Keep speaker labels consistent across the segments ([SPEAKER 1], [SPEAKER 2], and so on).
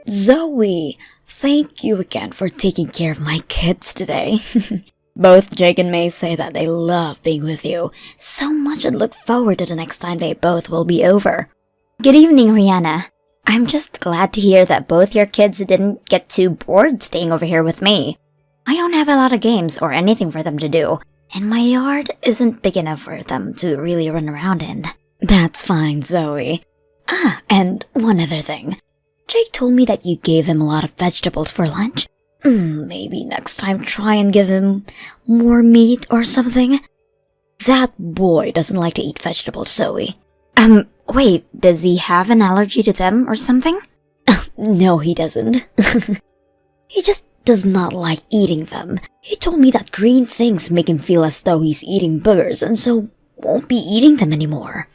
[SPEAKER 1] Zoe, thank you again for taking care of my kids today. Both Jake and May say that they love being with you so much and look forward to the next time they both will be over.
[SPEAKER 2] Good evening, Rihanna. I'm just glad to hear that both your kids didn't get too bored staying over here with me. I don't have a lot of games or anything for them to do, and my yard isn't big enough for them to really run around in.
[SPEAKER 1] That's fine, Zoe. And one other thing. Jake told me that you gave him a lot of vegetables for lunch. Maybe next time try and give him more meat or something. That boy doesn't like to eat vegetables, Zoe.
[SPEAKER 2] Wait, does he have an allergy to them or something?
[SPEAKER 1] No, he doesn't. He just does not like eating them. He told me that green things make him feel as though he's eating boogers and so won't be eating them anymore.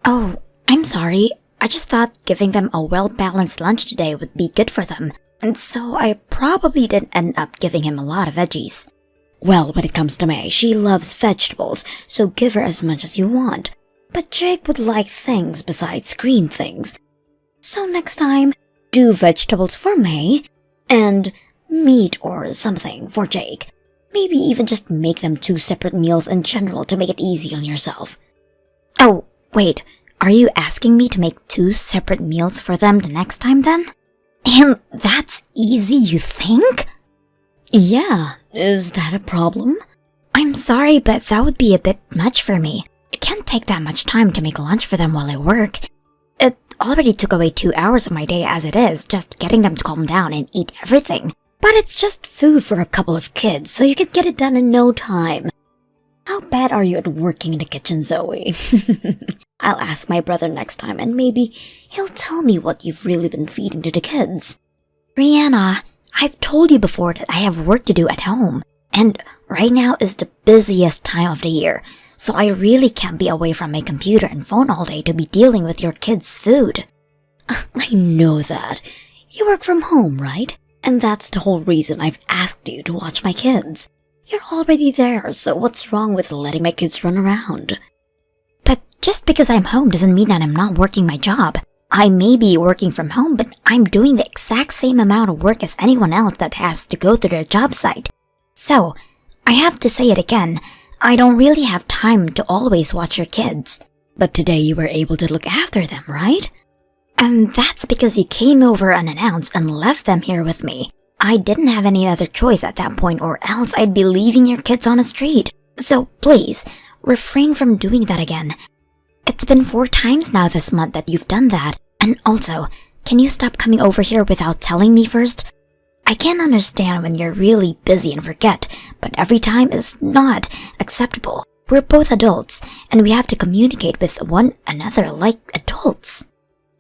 [SPEAKER 2] Oh, I'm sorry. I just thought giving them a well-balanced lunch today would be good for them, and so I probably didn't end up giving him a lot of veggies.
[SPEAKER 1] Well, when it comes to May, she loves vegetables, so give her as much as you want. But Jake would like things besides green things. So next time, do vegetables for May, and meat or something for Jake. Maybe even just make them 2 separate meals in general to make it easy on yourself.
[SPEAKER 2] Oh, wait. Are you asking me to make 2 separate meals for them the next time then? And that's easy, you think?
[SPEAKER 1] Yeah, is that a problem?
[SPEAKER 2] I'm sorry, but that would be a bit much for me. It can't take that much time to make lunch for them while I work. It already took away 2 hours of my day as it is, just getting them to calm down and eat everything.
[SPEAKER 1] But it's just food for a couple of kids, so you can get it done in no time. How bad are you at working in the kitchen, Zoe? I'll ask my brother next time and maybe he'll tell me what you've really been feeding to the kids.
[SPEAKER 2] Rihanna, I've told you before that I have work to do at home, and right now is the busiest time of the year, so I really can't be away from my computer and phone all day to be dealing with your kids' food.
[SPEAKER 1] I know that. You work from home, right? And that's the whole reason I've asked you to watch my kids. You're already there, so what's wrong with letting my kids run around?
[SPEAKER 2] But just because I'm home doesn't mean that I'm not working my job. I may be working from home, but I'm doing the exact same amount of work as anyone else that has to go to their job site. So, I have to say it again, I don't really have time to always watch your kids.
[SPEAKER 1] But today you were able to look after them, right?
[SPEAKER 2] And that's because you came over unannounced and left them here with me. I didn't have any other choice at that point or else I'd be leaving your kids on the street. So please, refrain from doing that again. It's been 4 times now this month that you've done that. And also, can you stop coming over here without telling me first? I can understand when you're really busy and forget, but every time is not acceptable. We're both adults, and we have to communicate with one another like adults.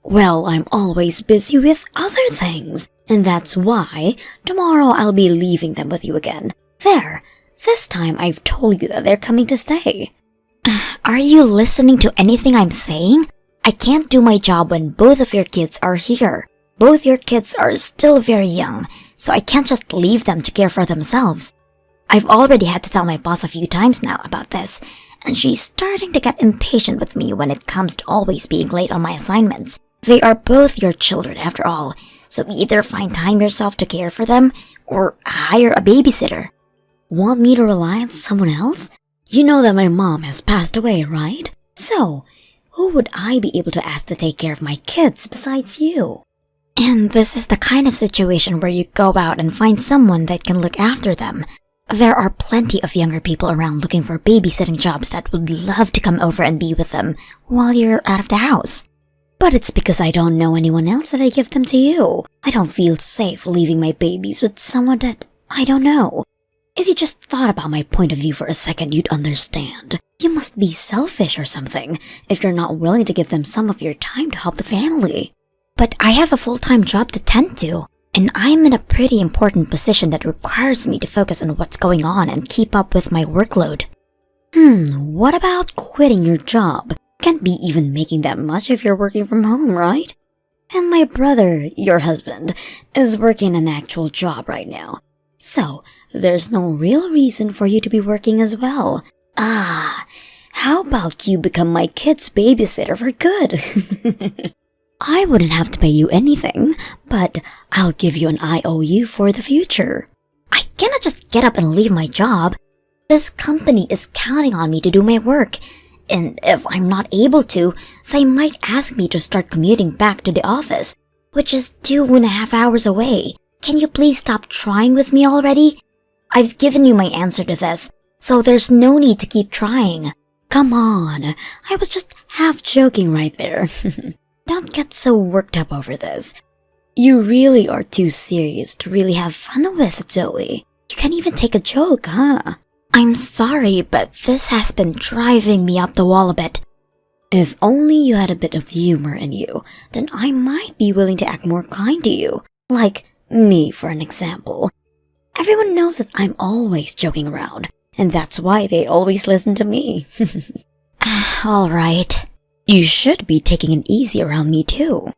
[SPEAKER 1] Well, I'm always busy with other things, and that's why tomorrow I'll be leaving them with you again. There, this time I've told you that they're coming to stay.
[SPEAKER 2] Are you listening to anything I'm saying? I can't do my job when both of your kids are here. Both your kids are still very young, so I can't just leave them to care for themselves. I've already had to tell my boss a few times now about this, and she's starting to get impatient with me when it comes to always being late on my assignments. They are both your children after all, so either find time yourself to care for them, or hire a babysitter.
[SPEAKER 1] Want me to rely on someone else? You know that my mom has passed away, right? So, who would I be able to ask to take care of my kids besides you?
[SPEAKER 2] And this is the kind of situation where you go out and find someone that can look after them. There are plenty of younger people around looking for babysitting jobs that would love to come over and be with them while you're out of the house.
[SPEAKER 1] But it's because I don't know anyone else that I give them to you. I don't feel safe leaving my babies with someone that I don't know. If you just thought about my point of view for a second, you'd understand. You must be selfish or something if you're not willing to give them some of your time to help the family.
[SPEAKER 2] But I have a full-time job to tend to, and I'm in a pretty important position that requires me to focus on what's going on and keep up with my workload.
[SPEAKER 1] What about quitting your job? Can't be even making that much if you're working from home, right? And my brother, your husband, is working an actual job right now. So, there's no real reason for you to be working as well. How about you become my kid's babysitter for good? I wouldn't have to pay you anything, but I'll give you an IOU for the future.
[SPEAKER 2] I cannot just get up and leave my job. This company is counting on me to do my work, and if I'm not able to, they might ask me to start commuting back to the office, which is 2.5 hours away. Can you please stop trying with me already? I've given you my answer to this, so there's no need to keep trying.
[SPEAKER 1] Come on, I was just half joking right there. Don't get so worked up over this. You really are too serious to really have fun with, Zoe. You can't even take a joke, huh?
[SPEAKER 2] I'm sorry, but this has been driving me up the wall a bit.
[SPEAKER 1] If only you had a bit of humor in you, then I might be willing to act more kind to you. Like me, for an example. Everyone knows that I'm always joking around, and that's why they always listen to me.
[SPEAKER 2] All right.
[SPEAKER 1] You should be taking it easy around me too.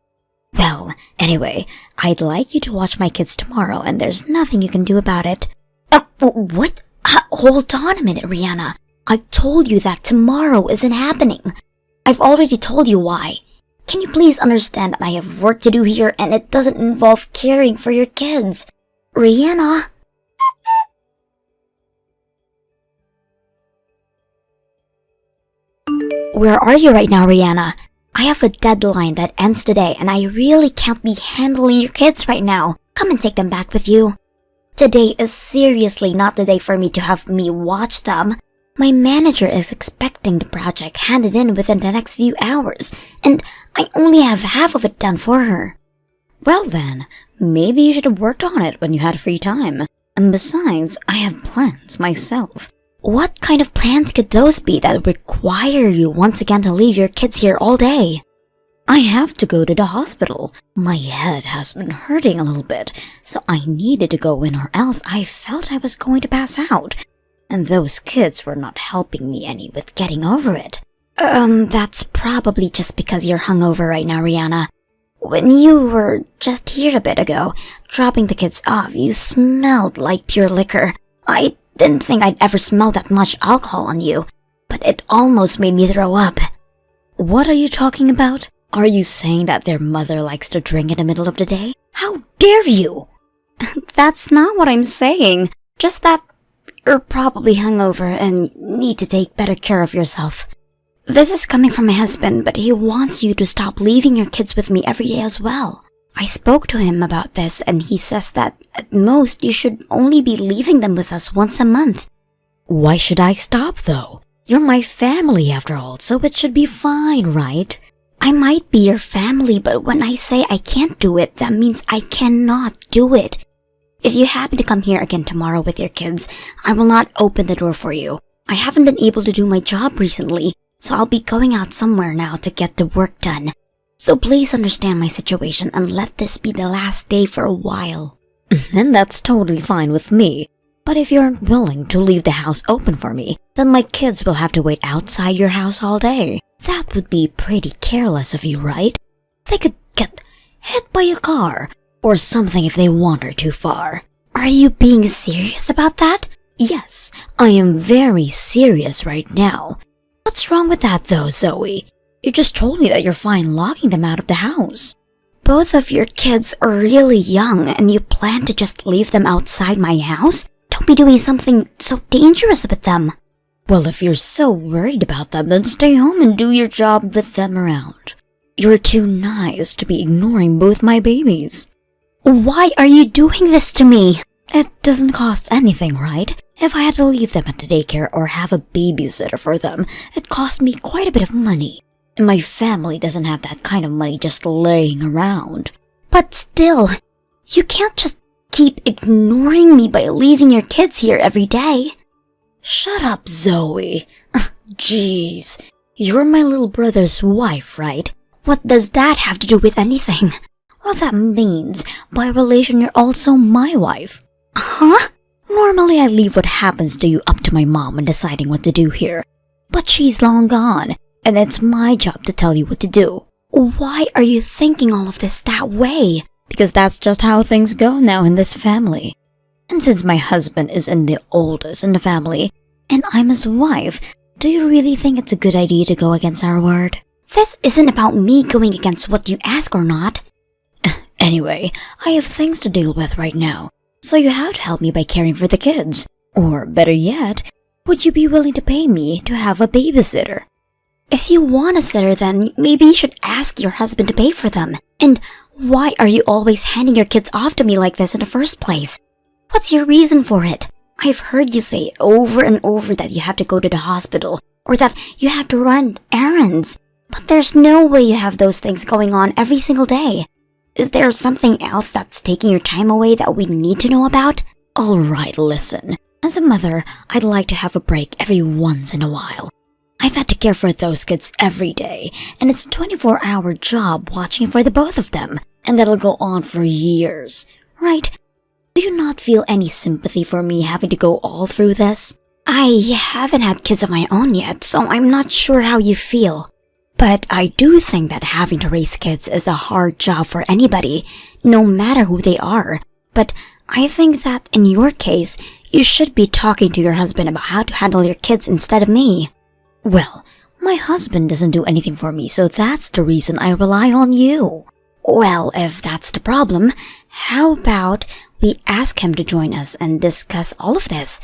[SPEAKER 1] Well, anyway, I'd like you to watch my kids tomorrow, and there's nothing you can do about it.
[SPEAKER 2] What? Hold on a minute, Rihanna. I told you that tomorrow isn't happening. I've already told you why. Can you please understand that I have work to do here and it doesn't involve caring for your kids? Rihanna? Where are you right now, Rihanna? I have a deadline that ends today and I really can't be handling your kids right now. Come and take them back with you. Today is seriously not the day for me to have me watch them. My manager is expecting the project handed in within the next few hours, and I only have half of it done for her.
[SPEAKER 1] Well then, maybe you should have worked on it when you had free time. And besides, I have plans myself.
[SPEAKER 2] What kind of plans could those be that require you once again to leave your kids here all day?
[SPEAKER 1] I have to go to the hospital. My head has been hurting a little bit, so I needed to go in or else I felt I was going to pass out. And those kids were not helping me any with getting over it.
[SPEAKER 2] That's probably just because you're hungover right now, Rihanna. When you were just here a bit ago, dropping the kids off, you smelled like pure liquor. I didn't think I'd ever smell that much alcohol on you, but it almost made me throw up.
[SPEAKER 1] What are you talking about? Are you saying that their mother likes to drink in the middle of the day? How dare you!
[SPEAKER 2] That's not what I'm saying. Just that you're probably hungover and need to take better care of yourself. This is coming from my husband, but he wants you to stop leaving your kids with me every day as well. I spoke to him about this and he says that at most you should only be leaving them with us once a month.
[SPEAKER 1] Why should I stop though? You're my family after all, so it should be fine, right?
[SPEAKER 2] I might be your family, but when I say I can't do it, that means I cannot do it. If you happen to come here again tomorrow with your kids, I will not open the door for you. I haven't been able to do my job recently, so I'll be going out somewhere now to get the work done. So please understand my situation and let this be the last day for a while.
[SPEAKER 1] And that's totally fine with me. But if you're willing to leave the house open for me, then my kids will have to wait outside your house all day. That would be pretty careless of you, right? They could get hit by a car or something if they wander too far.
[SPEAKER 2] Are you being serious about that?
[SPEAKER 1] Yes, I am very serious right now. What's wrong with that though, Zoe? You just told me that you're fine locking them out of the house.
[SPEAKER 2] Both of your kids are really young and you plan to just leave them outside my house? Don't be doing something so dangerous with them.
[SPEAKER 1] Well, if you're so worried about them, then stay home and do your job with them around. You're too nice to be ignoring both my babies.
[SPEAKER 2] Why are you doing this to me?
[SPEAKER 1] It doesn't cost anything, right? If I had to leave them at the daycare or have a babysitter for them, it cost me quite a bit of money. And my family doesn't have that kind of money just laying around.
[SPEAKER 2] But still, you can't just keep ignoring me by leaving your kids here every day.
[SPEAKER 1] Shut up, Zoe. Jeez. You're my little brother's wife, right?
[SPEAKER 2] What does that have to do with anything?
[SPEAKER 1] Well, that means, by relation, you're also my wife.
[SPEAKER 2] Huh?
[SPEAKER 1] Normally, I leave what happens to you up to my mom when deciding what to do here. But she's long gone, and it's my job to tell you what to do.
[SPEAKER 2] Why are you thinking all of this that way?
[SPEAKER 1] Because that's just how things go now in this family. And since my husband is the oldest in the family, and I'm his wife, do you really think it's a good idea to go against our word?
[SPEAKER 2] This isn't about me going against what you ask or not.
[SPEAKER 1] Anyway, I have things to deal with right now, so you have to help me by caring for the kids. Or better yet, would you be willing to pay me to have a babysitter?
[SPEAKER 2] If you want a sitter, then maybe you should ask your husband to pay for them. And why are you always handing your kids off to me like this in the first place? What's your reason for it? I've heard you say over and over that you have to go to the hospital or that you have to run errands. But there's no way you have those things going on every single day. Is there something else that's taking your time away that we need to know about?
[SPEAKER 1] Alright, listen. As a mother, I'd like to have a break every once in a while. I've had to care for those kids every day, and it's a 24-hour job watching for the both of them, and that'll go on for years, right? Do you not feel any sympathy for me having to go all through this?
[SPEAKER 2] I haven't had kids of my own yet, so I'm not sure how you feel. But I do think that having to raise kids is a hard job for anybody, no matter who they are. But I think that in your case, you should be talking to your husband about how to handle your kids instead of me.
[SPEAKER 1] Well, my husband doesn't do anything for me, so that's the reason I rely on you.
[SPEAKER 2] Well, if that's the problem, how about we ask him to join us and discuss all of this?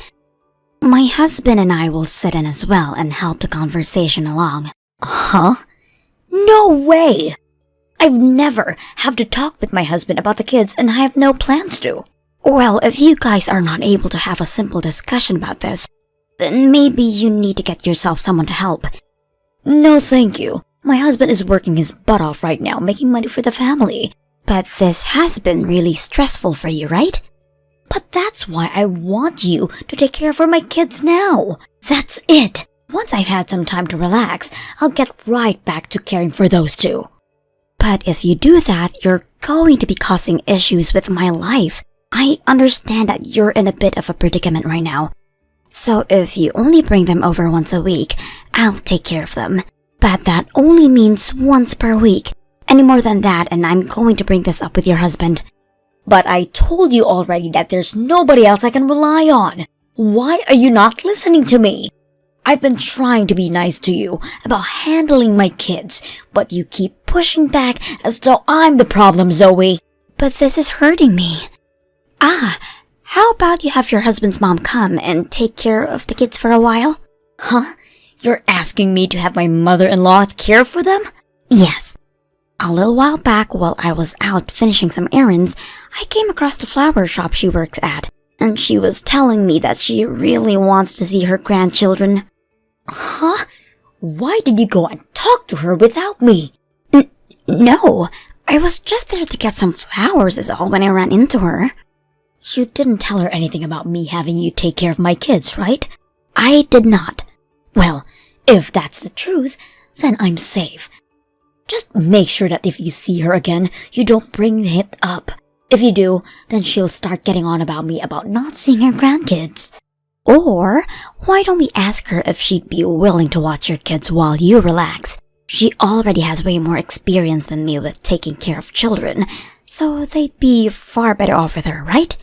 [SPEAKER 2] My husband and I will sit in as well and help the conversation along.
[SPEAKER 1] Huh? No way! I've never have to talk with my husband about the kids, and I have no plans to.
[SPEAKER 2] Well, if you guys are not able to have a simple discussion about this, then maybe you need to get yourself someone to help.
[SPEAKER 1] No, thank you. My husband is working his butt off right now, making money for the family.
[SPEAKER 2] But this has been really stressful for you, right?
[SPEAKER 1] But that's why I want you to take care of my kids now. That's it. Once I've had some time to relax, I'll get right back to caring for those two.
[SPEAKER 2] But if you do that, you're going to be causing issues with my life. I understand that you're in a bit of a predicament right now. So if you only bring them over once a week, I'll take care of them. But that only means once per week. Any more than that, and I'm going to bring this up with your husband.
[SPEAKER 1] But I told you already that there's nobody else I can rely on. Why are you not listening to me? I've been trying to be nice to you about handling my kids, but you keep pushing back as though I'm the problem, Zoe.
[SPEAKER 2] But this is hurting me. How about you have your husband's mom come and take care of the kids for a while?
[SPEAKER 1] Huh? You're asking me to have my mother-in-law care for them?
[SPEAKER 2] Yes. A little while back, while I was out finishing some errands, I came across the flower shop she works at, and she was telling me that she really wants to see her grandchildren.
[SPEAKER 1] Huh? Why did you go and talk to her without me?
[SPEAKER 2] No, I was just there to get some flowers is all when I ran into her.
[SPEAKER 1] You didn't tell her anything about me having you take care of my kids, right?
[SPEAKER 2] I did not.
[SPEAKER 1] Well, if that's the truth, then I'm safe. Just make sure that if you see her again, you don't bring it up. If you do, then she'll start getting on about me about not seeing her grandkids.
[SPEAKER 2] Or, why don't we ask her if she'd be willing to watch your kids while you relax? She already has way more experience than me with taking care of children, so they'd be far better off with her, right?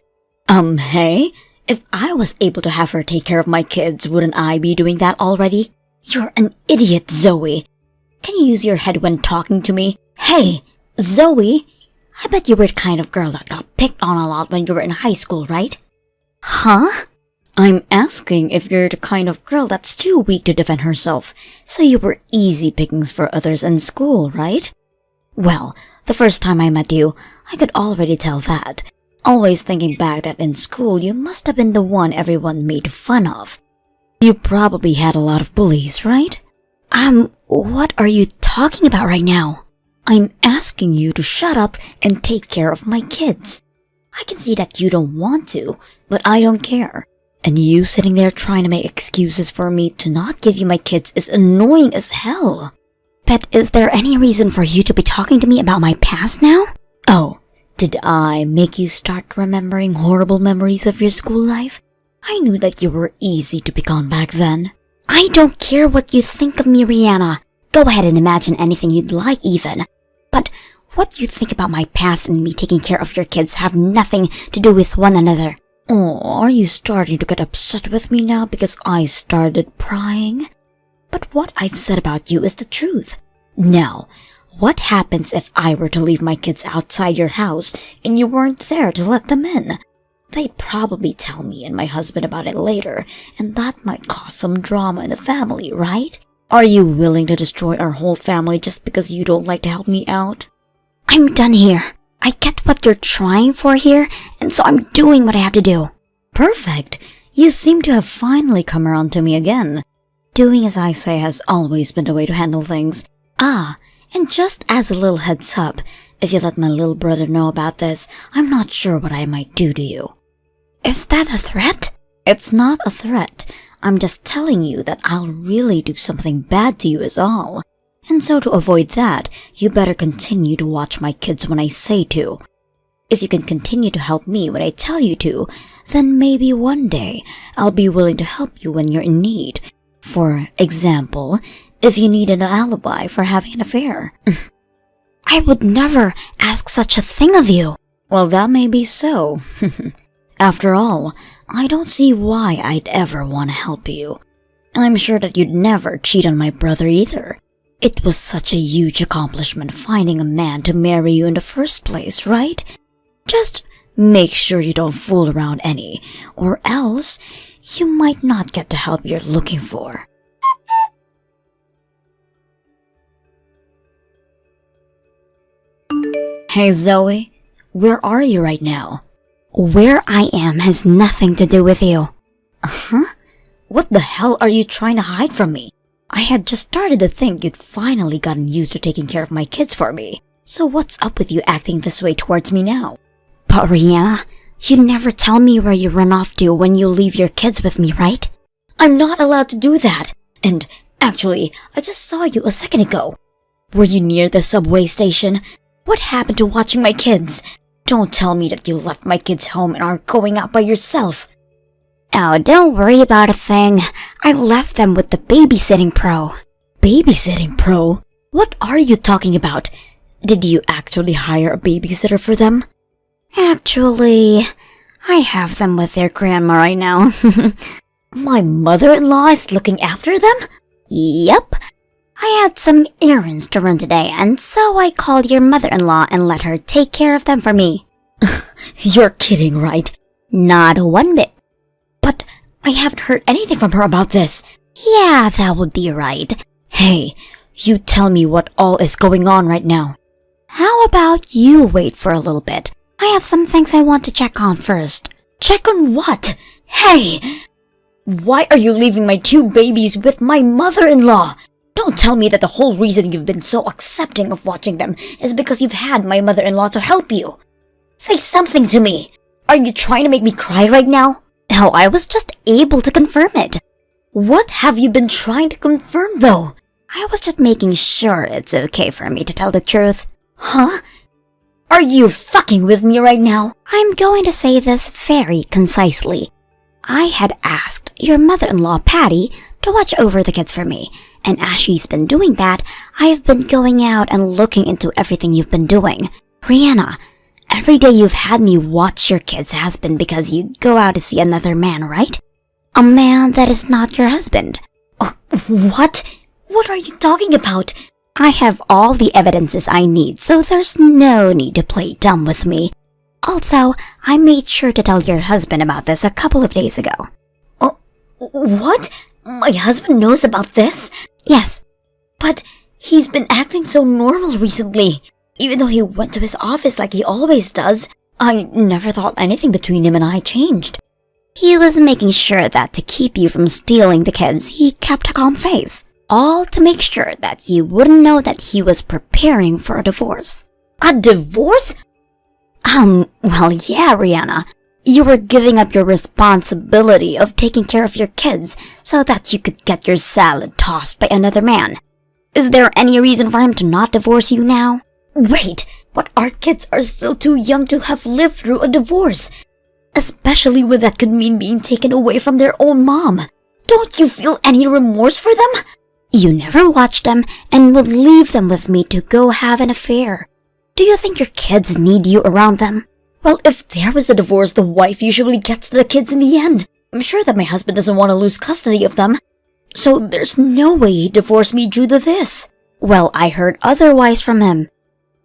[SPEAKER 1] Hey? If I was able to have her take care of my kids, wouldn't I be doing that already? You're an idiot, Zoe. Can you use your head when talking to me? Hey, Zoe, I bet you were the kind of girl that got picked on a lot when you were in high school, right?
[SPEAKER 2] Huh?
[SPEAKER 1] I'm asking if you're the kind of girl that's too weak to defend herself, so you were easy pickings for others in school, right? Well, the first time I met you, I could already tell that. Always thinking back that in school you must have been the one everyone made fun of. You probably had a lot of bullies, right?
[SPEAKER 2] What are you talking about right now?
[SPEAKER 1] I'm asking you to shut up and take care of my kids. I can see that you don't want to, but I don't care. And you sitting there trying to make excuses for me to not give you my kids is annoying as hell.
[SPEAKER 2] But is there any reason for you to be talking to me about my past now?
[SPEAKER 1] Oh, did I make you start remembering horrible memories of your school life? I knew that you were easy to pick on back then.
[SPEAKER 2] I don't care what you think of me, Rihanna. Go ahead and imagine anything you'd like even. But what you think about my past and me taking care of your kids have nothing to do with one another.
[SPEAKER 1] Oh, are you starting to get upset with me now because I started prying? But what I've said about you is the truth. Now, what happens if I were to leave my kids outside your house and you weren't there to let them in? They'd probably tell me and my husband about it later, and that might cause some drama in the family, right? Are you willing to destroy our whole family just because you don't like to help me out?
[SPEAKER 2] I'm done here. I get what you're trying for here, and so I'm doing what I have to do.
[SPEAKER 1] Perfect. You seem to have finally come around to me again. Doing as I say has always been the way to handle things. And just as a little heads up, if you let my little brother know about this, I'm not sure what I might do to you.
[SPEAKER 2] Is that a threat?
[SPEAKER 1] It's not a threat. I'm just telling you that I'll really do something bad to you is all. And so to avoid that, you better continue to watch my kids when I say to. If you can continue to help me when I tell you to, then maybe one day I'll be willing to help you when you're in need. For example, if you need an alibi for having an affair.
[SPEAKER 2] I would never ask such a thing of you.
[SPEAKER 1] Well, that may be so. After all, I don't see why I'd ever want to help you. And I'm sure that you'd never cheat on my brother either. It was such a huge accomplishment finding a man to marry you in the first place, right? Just make sure you don't fool around any, or else you might not get the help you're looking for. Hey Zoe, where are you right now?
[SPEAKER 2] Where I am has nothing to do with you.
[SPEAKER 1] Huh? What the hell are you trying to hide from me? I had just started to think you'd finally gotten used to taking care of my kids for me. So what's up with you acting this way towards me now?
[SPEAKER 2] But Rihanna, you never tell me where you run off to when you leave your kids with me, right?
[SPEAKER 1] I'm not allowed to do that. And actually, I just saw you a second ago. Were you near the subway station? What happened to watching my kids? Don't tell me that you left my kids home and are going out by yourself.
[SPEAKER 2] Oh, don't worry about a thing. I left them with the babysitting pro.
[SPEAKER 1] Babysitting pro? What are you talking about? Did you actually hire a babysitter for them?
[SPEAKER 2] Actually, I have them with their grandma right now.
[SPEAKER 1] My mother-in-law is looking after them?
[SPEAKER 2] Yep. I had some errands to run today, and so I called your mother-in-law and let her take care of them for me.
[SPEAKER 1] You're kidding, right?
[SPEAKER 2] Not one bit.
[SPEAKER 1] But I haven't heard anything from her about this.
[SPEAKER 2] Yeah, that would be right.
[SPEAKER 1] Hey, you tell me what all is going on right now.
[SPEAKER 2] How about you wait for a little bit? I have some things I want to check on first.
[SPEAKER 1] Check on what? Hey! Why are you leaving my two babies with my mother-in-law? Don't tell me that the whole reason you've been so accepting of watching them is because you've had my mother-in-law to help you. Say something to me. Are you trying to make me cry right now?
[SPEAKER 2] Oh, I was just able to confirm it.
[SPEAKER 1] What have you been trying to confirm, though?
[SPEAKER 2] I was just making sure it's okay for me to tell the truth.
[SPEAKER 1] Huh? Are you fucking with me right now?
[SPEAKER 2] I'm going to say this very concisely. I had asked your mother-in-law, Patty, to watch over the kids for me, and as she's been doing that, I've been going out and looking into everything you've been doing. Rihanna, every day you've had me watch your kids has been because you go out to see another man, right? A man that is not your husband.
[SPEAKER 1] What? What are you talking about?
[SPEAKER 2] I have all the evidences I need, so there's no need to play dumb with me. Also, I made sure to tell your husband about this a couple of days ago.
[SPEAKER 1] What? My husband knows about this?
[SPEAKER 2] Yes.
[SPEAKER 1] But he's been acting so normal recently. Even though he went to his office like he always does, I never thought anything between him and I changed.
[SPEAKER 2] He was making sure that to keep you from stealing the kids, he kept a calm face. All to make sure that you wouldn't know that he was preparing for a divorce.
[SPEAKER 1] A divorce?
[SPEAKER 2] Well, yeah, Rihanna. You were giving up your responsibility of taking care of your kids so that you could get your salad tossed by another man. Is there any reason for him to not divorce you now?
[SPEAKER 1] Wait, but our kids are still too young to have lived through a divorce. Especially when that could mean being taken away from their own mom. Don't you feel any remorse for them?
[SPEAKER 2] You never watched them and would leave them with me to go have an affair. Do you think your kids need you around them?
[SPEAKER 1] Well, if there was a divorce, the wife usually gets the kids in the end. I'm sure that my husband doesn't want to lose custody of them. So there's no way he'd divorce me due to this.
[SPEAKER 2] Well, I heard otherwise from him.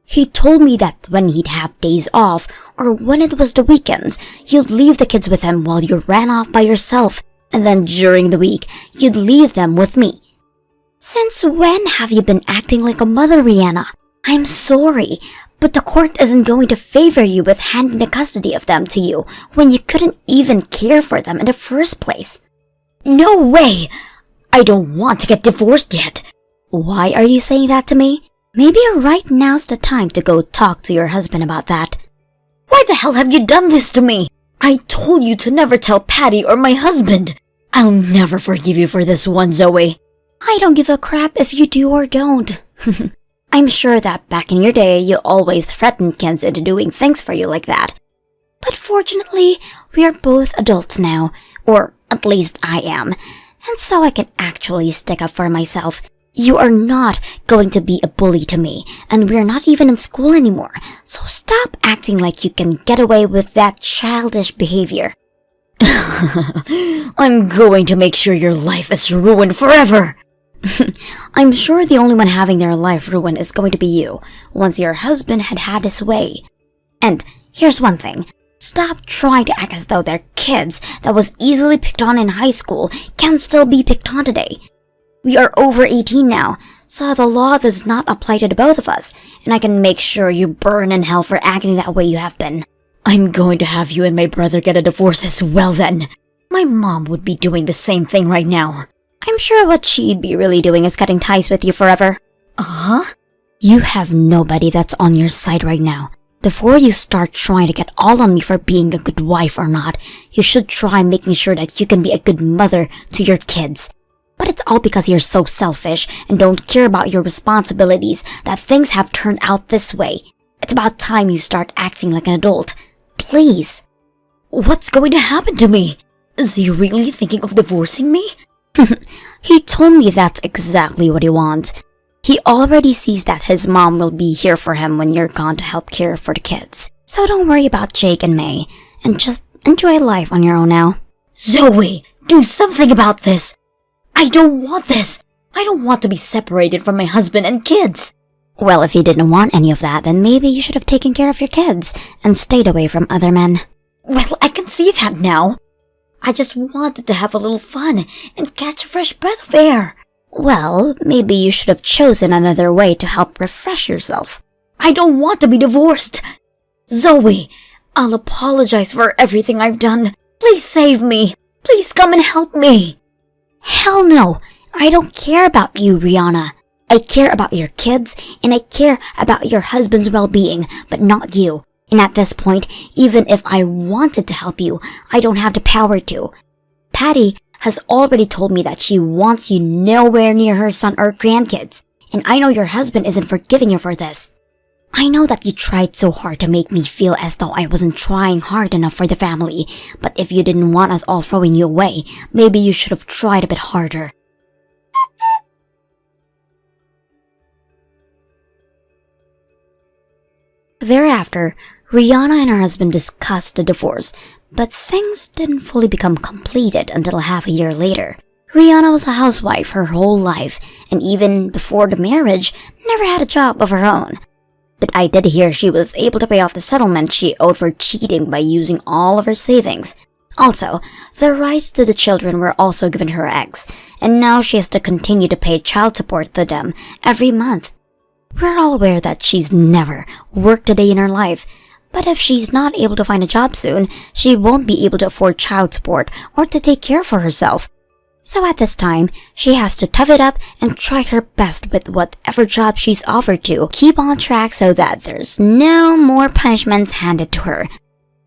[SPEAKER 2] He told me that when he'd have days off, or when it was the weekends, you'd leave the kids with him while you ran off by yourself, and then during the week, you'd leave them with me. Since when have you been acting like a mother, Rihanna? I'm sorry, but the court isn't going to favor you with handing the custody of them to you when you couldn't even care for them in the first place. No way! I don't want to get divorced yet. Why are you saying that to me? Maybe right now's the time to go talk to your husband about that. Why the hell have you done this to me? I told you to never tell Patty or my husband. I'll never forgive you for this one, Zoe. I don't give a crap if you do or don't. I'm sure that back in your day, you always threatened kids into doing things for you like that. But fortunately, we are both adults now, or at least I am, and so I can actually stick up for myself. You are not going to be a bully to me, and we're not even in school anymore, so stop acting like you can get away with that childish behavior. I'm going to make sure your life is ruined forever. I'm sure the only one having their life ruined is going to be you, once your husband had his way. And here's one thing. Stop trying to act as though their kids that was easily picked on in high school can still be picked on today. We are over 18 now, so the law does not apply to the both of us, and I can make sure you burn in hell for acting that way you have been. I'm going to have you and my brother get a divorce as well then. My mom would be doing the same thing right now. I'm sure what she'd be really doing is cutting ties with you forever. Uh-huh? You have nobody that's on your side right now. Before you start trying to get all on me for being a good wife or not, you should try making sure that you can be a good mother to your kids. But it's all because you're so selfish and don't care about your responsibilities that things have turned out this way. It's about time you start acting like an adult. Please. What's going to happen to me? Is he really thinking of divorcing me? He told me that's exactly what he wants. He already sees that his mom will be here for him when you're gone to help care for the kids. So don't worry about Jake and May, and just enjoy life on your own now. Zoe, do something about this! I don't want this! I don't want to be separated from my husband and kids! Well, if you didn't want any of that, then maybe you should have taken care of your kids and stayed away from other men. Well, I can see that now. I just wanted to have a little fun and catch a fresh breath of air. Well, maybe you should have chosen another way to help refresh yourself. I don't want to be divorced. Zoe, I'll apologize for everything I've done. Please save me. Please come and help me. Hell no. I don't care about you, Rihanna. I care about your kids, and I care about your husband's well-being, but not you. And at this point, even if I wanted to help you, I don't have the power to. Patty has already told me that she wants you nowhere near her son or grandkids, and I know your husband isn't forgiving you for this. I know that you tried so hard to make me feel as though I wasn't trying hard enough for the family, but if you didn't want us all throwing you away, maybe you should have tried a bit harder. Thereafter, Rihanna and her husband discussed the divorce, but things didn't fully become completed until half a year later. Rihanna was a housewife her whole life, and even before the marriage, never had a job of her own. But I did hear she was able to pay off the settlement she owed for cheating by using all of her savings. Also, the rights to the children were also given to her ex, and now she has to continue to pay child support to them every month. We're all aware that she's never worked a day in her life, but if she's not able to find a job soon, she won't be able to afford child support or to take care for herself. So at this time, she has to tough it up and try her best with whatever job she's offered to keep on track so that there's no more punishments handed to her.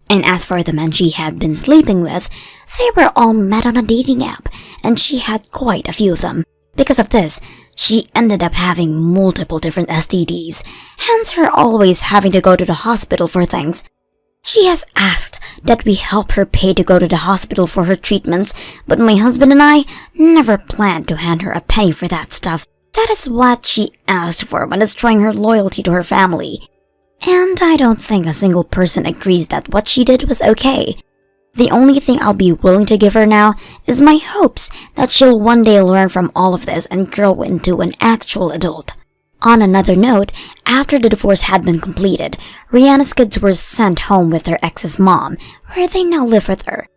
[SPEAKER 2] And as for the men she had been sleeping with, they were all met on a dating app, and she had quite a few of them. Because of this, she ended up having multiple different STDs, hence her always having to go to the hospital for things. She has asked that we help her pay to go to the hospital for her treatments, but my husband and I never planned to hand her a penny for that stuff. That is what she asked for when destroying her loyalty to her family. And I don't think a single person agrees that what she did was okay. The only thing I'll be willing to give her now is my hopes that she'll one day learn from all of this and grow into an actual adult. On another note, after the divorce had been completed, Rihanna's kids were sent home with their ex's mom, where they now live with her.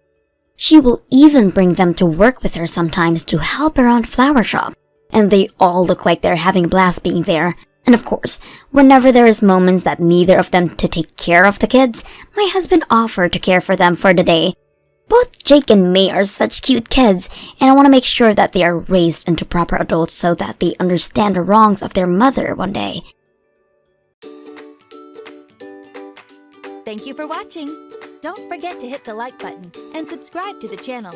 [SPEAKER 2] She will even bring them to work with her sometimes to help around flower shop, and they all look like they're having a blast being there. And of course, whenever there is moments that neither of them to take care of the kids, my husband offered to care for them for the day. Both Jake and May are such cute kids, and I want to make sure that they are raised into proper adults so that they understand the wrongs of their mother one day.
[SPEAKER 3] Thank you for watching. Don't forget to hit the like button and subscribe to the channel.